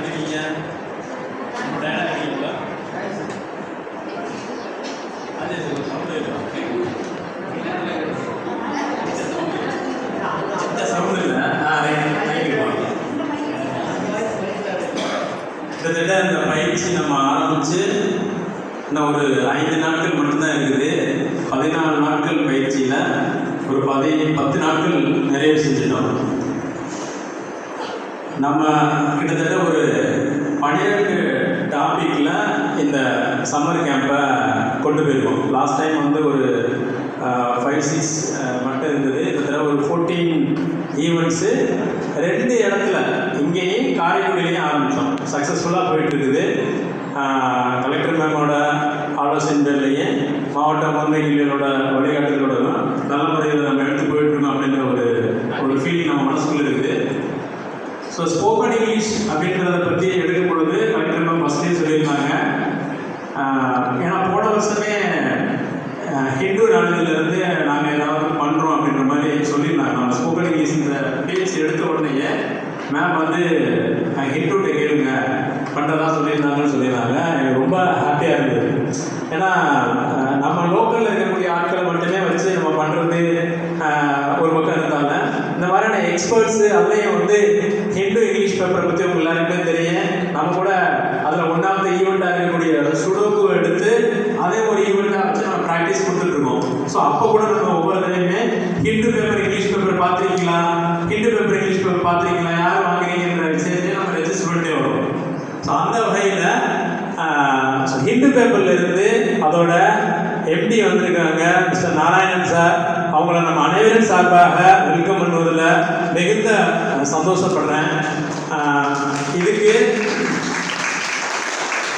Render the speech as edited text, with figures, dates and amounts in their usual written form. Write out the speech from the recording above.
இருக்கீங்க? டயர்டாக இருக்கீங்களா? அதே சவுண்ட் சவுண்ட் இல்லை. கிட்டத்தட்ட இந்த பயிற்சி நம்ம ஆரம்பித்து இன்னும் ஒரு 5 நாட்கள் மட்டும்தான் இருக்குது. 14 நாட்கள் பயிற்சியில் ஒரு 10 நாட்கள் நிறைவு செஞ்சிட்டோம். நம்ம கிட்டத்தட்ட ஒரு 12 டாப்பிக்கில் இந்த சம்மர் கேம்பை கொண்டு போயிருக்கோம். லாஸ்ட் டைம் வந்து ஒரு 5-6 மட்டும் இருந்தது. கிட்டத்தட்ட ஒரு 14 ஈவெண்ட்ஸு 2 இடத்துல இங்கேயும் காரைக்குடியிலையும் ஆரம்பித்தோம். சக்ஸஸ்ஃபுல்லாக போயிட்டுருக்குது. கலெக்டர் மேமோட ஆலோசனை பேர்லேயே மாவட்ட முதன்மைகளோட வழிகாட்டுகளோட நல்ல முறையில் நம்ம எடுத்து போயிட்டுருக்கோம் அப்படின்ற ஒரு ஃபீலிங் நம்ம மனசுக்குள்ளே இருக்குது. ஸோ ஸ்போக்கன் இங்கிலீஷ் அப்படின்றத பற்றி எடுக்கும் பொழுது கலெக்டர் மேம் ஃபஸ்ட்டே சொல்லியிருந்தாங்க. ஏன்னா போன வருஷமே ஹிந்து நாடுகளிலிருந்து நாங்கள் ஏதாவது பண்ணுறோம் அப்படின்ற மாதிரி சொல்லியிருந்தாங்க. நம்ம ஸ்போக்கன் இங்கிலீஷ் இந்த பேச்சு எடுத்த உடனேயே மேம் வந்து ஹிந்துகிட்ட கேளுங்க பண்ணுறதா சொல்லியிருந்தாங்கன்னு சொல்லியிருந்தாங்க. எனக்கு ரொம்ப ஹாப்பியாக இருந்தது. ஏன்னா நம்ம லோக்கலில் இருக்கக்கூடிய ஆட்களை மட்டுமே வச்சு நம்ம பண்ணுறது ஒரு பக்கம் இருந்தாங்க. இந்த மாதிரியான எக்ஸ்பர்ட்ஸு அதையும் வந்து ஹிந்து இங்கிலீஷ் பேப்பரை பற்றி உங்க எல்லாருக்குமே தெரியும். நம்ம கூட அதில் ஒன்றாவது ஈவெண்ட்டாக இருக்கக்கூடிய சுடோக்கு எடுத்து அதே ஒரு ஈவெண்ட்டாக வச்சு நம்ம ப்ராக்டிஸ் கொடுத்துட்ருக்கோம். ஸோ அப்போ கூட நம்ம ஒவ்வொரு தடையுமே ஹிந்து பேப்பர் இங்கிலீஷ் பேப்பர் பார்த்துருக்கீங்களா, ஹிந்து பேப்பர் இங்கிலீஷ் பேப்பர் பார்த்துருக்கீங்களா, யார் வாங்குறீங்கன்ற விஷயத்தையும் நம்ம ரெஜிஸ்டர் பண்ணிட்டே வரும். ஸோ அந்த வகையில் ஹிந்து பேப்பரில் இருந்து அதோட எம்டி வந்திருக்காங்க மிஸ்டர் நாராயணன் சார். அவங்கள நம்ம அனைவரும் சார்பாக வெல்கம் பண்ணுவதில் மிகுந்த சந்தோஷப்படுறேன். இதுக்கு